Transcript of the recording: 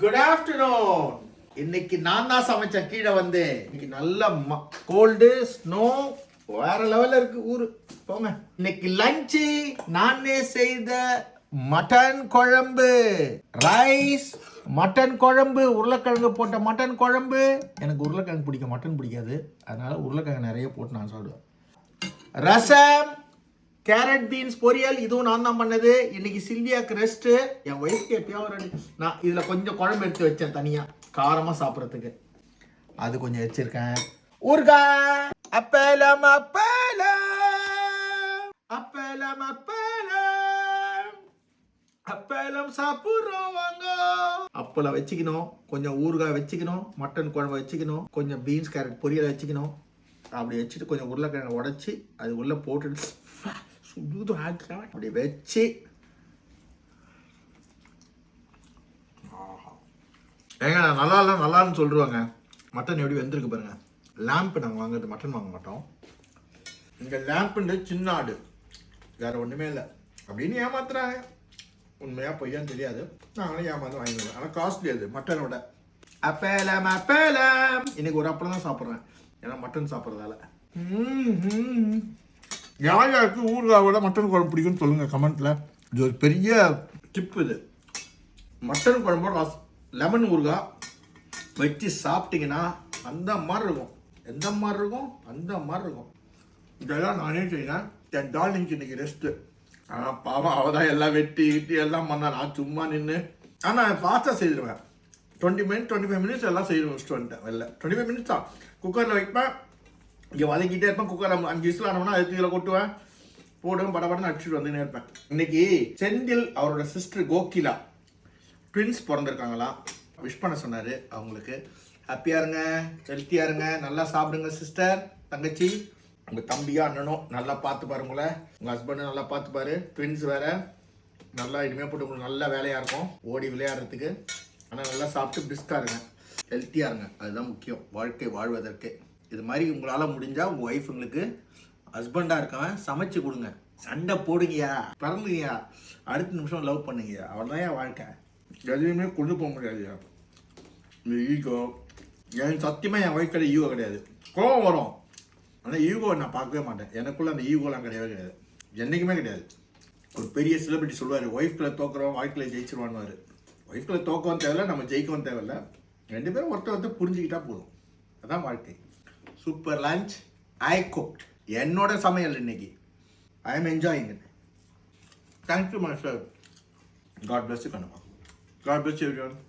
Good afternoon. இன்னைக்கு நான் தான் சமைச்சேன். கீழே வந்து இன்னைக்கு நல்ல கோல்டு ஸ்னோ வேற லெவல்ல இருக்கு ஊரு. போங்க. இன்னைக்கு லஞ்சு நானே செய்த மட்டன் குழம்பு, ரைஸ், மட்டன் குழம்பு, உருளைக்கிழங்கு போட்ட மட்டன் குழம்பு. எனக்கு உருளைக்கிழங்கு பிடிக்கும், மட்டன் பிடிக்காது. அதனால உருளைக்கிழங்கு நிறைய போட்டு நான் சாப்பிடுவேன். ரசம், கேரட் பீன்ஸ் பொரியல், இதுவும் நான் தான் பண்ணது. இன்னைக்கு சில்வியாக்கு ரெஸ்ட். என் ஒய்ஃப்க்கு எப்பயாவது நான் இதில் கொஞ்சம் குழம்பு எடுத்து வச்சேன் தனியாக காரமாக சாப்பிட்றதுக்கு. அது கொஞ்சம் வச்சிருக்கேன். ஊறுகாய், அப்பளம் அப்பளம் அப்பளம் அப்பளம் அப்பளம் சாப்பிட்றோம் வாங்க. அப்பளம் வச்சுக்கணும், கொஞ்சம் ஊறுகாய் வச்சுக்கணும், மட்டன் குழம்பு வச்சுக்கணும், கொஞ்சம் பீன்ஸ் கேரட் பொரியல் வச்சுக்கணும். அப்படி வச்சுட்டு கொஞ்சம் உருளைக்கிழங்கு உடச்சி அது உள்ளே போட்டுட்டு அப்படி வச்சு ஏங்க நல்லா இல்லை நல்லான்னு சொல்லிடுவாங்க. மட்டன் எப்படி வெந்திருக்கு பாருங்க. லேம்ப் நாங்கள் வாங்குறது மட்டன் வாங்க மாட்டோம். இந்த லேம்புண்டு சின்ன ஆடு, வேற ஒன்றுமே இல்லை அப்படின்னு ஏமாத்துறாங்க. உண்மையாக பொய்யான்னு தெரியாது. நாங்களும் ஏமாந்து வாங்கிடுவோம். ஆனால் காஸ்ட்லி அது மட்டனோட. அப்பளம் அப்பளம். இன்னைக்கு ஒரு அப்பளம் தான் சாப்பிட்றேன், ஏன்னா மட்டன் சாப்பிட்றதால. யார் யாருக்கு ஊறுகாவோட மட்டன் குழம்பு பிடிக்கும்னு சொல்லுங்க கமெண்ட்ல. இது ஒரு பெரிய டிப். இது மட்டன் குழம்போட லெமன் ஊறுகாய் வச்சு சாப்பிட்டீங்கன்னா அந்த மாதிரி இருக்கும். எந்த மாதிரி இருக்கும்? அந்த மாதிரி இருக்கும். இதெல்லாம் நானே செய்யறேன். என் டார்லிங்க்கு இன்னைக்கு ரெஸ்ட்டு. பாவம் அவள் தான் எல்லாம் வெட்டி கிட்டி எல்லாம் பண்ணா. நான் சும்மா நின்று ஆனால் ஃபாஸ்ட்டாக செய்திருவேன். 20 மினிட்ஸ் 25 மினிட்ஸ் எல்லாம் செய்து வச்சுட்டு வந்துட்டேன். வெளில 25 மினிட்ஸ் தான். குக்கரில் வைப்பேன், இங்கே வதக்கிட்டே இருப்பேன். குக்கரில் 5 விசில் ஆனோம்னா அது கீழே கொட்டுவேன், போடுவேன், படப்படன்னு அடிச்சுட்டு வந்துனே இருப்பேன். இன்னைக்கு செந்தில் அவரோட சிஸ்டர் கோகிலா ட்வின்ஸ் பிறந்திருக்காங்களாம். விஷ் பண்ண சொன்னார் அவங்களுக்கு. ஹாப்பியாக இருங்க, ஹெல்த்தியாக இருங்க, நல்லா சாப்பிடுங்க சிஸ்டர், தங்கச்சி. உங்கள் தம்பியா அண்ணனும் நல்லா பார்த்துப்பாரு உங்களை. உங்கள் ஹஸ்பண்டும் நல்லா பார்த்துப்பாரு. ட்வின்ஸ் வேறு. நல்லா இனிமேல் போட்டு உங்களுக்கு நல்ல வேலையாக இருக்கும் ஓடி விளையாடுறதுக்கு. ஆனால் நல்லா சாப்பிட்டு பிரிஸ்காக இருங்க, ஹெல்த்தியாக இருங்க. அதுதான் முக்கியம் வாழ்க்கை வாழ்வதற்கு. இது மாதிரி உங்களால் முடிஞ்சால் உங்கள் ஒய்ஃபுங்களுக்கு ஹஸ்பண்டாக இருக்கவன் சமைச்சு கொடுங்க. சண்டை போடுங்கயா, பிறந்துங்கயா, அடுத்த நிமிஷம் லவ் பண்ணுங்கயா. அவ்வளோதான் என் வாழ்க்கை. எதுவுமே கொண்டு போக முடியாதுயா. இந்த ஈகோ என் சத்தியமாக என் ஒய்ஃப் கிடையாது. ஈகோ கிடையாது. கோவம் வரும், ஆனால் ஈகோ நான் பார்க்கவே மாட்டேன். எனக்குள்ளே அந்த ஈகோலாம் கிடையவே கிடையாது, என்றைக்குமே கிடையாது. ஒரு பெரிய செலிபிரிட்டி சொல்லுவார், ஒய்ஃப்களை தோக்குறோம் வாழ்க்கையில் ஜெயிச்சிருவான்னு. ஒய்ஃப்களை தோக்கவும் தேவையில்லை, நம்ம ஜெயிக்கவும் தேவையில்லை. 2 பேரும் ஒருத்தர் புரிஞ்சுக்கிட்டா போதும். அதான் வாழ்க்கை. Super lunch I cooked. என்னோட சமையல் இன்னைக்கு. I am enjoying it. Thank you my sir. God bless you Kannamma. God bless you everyone.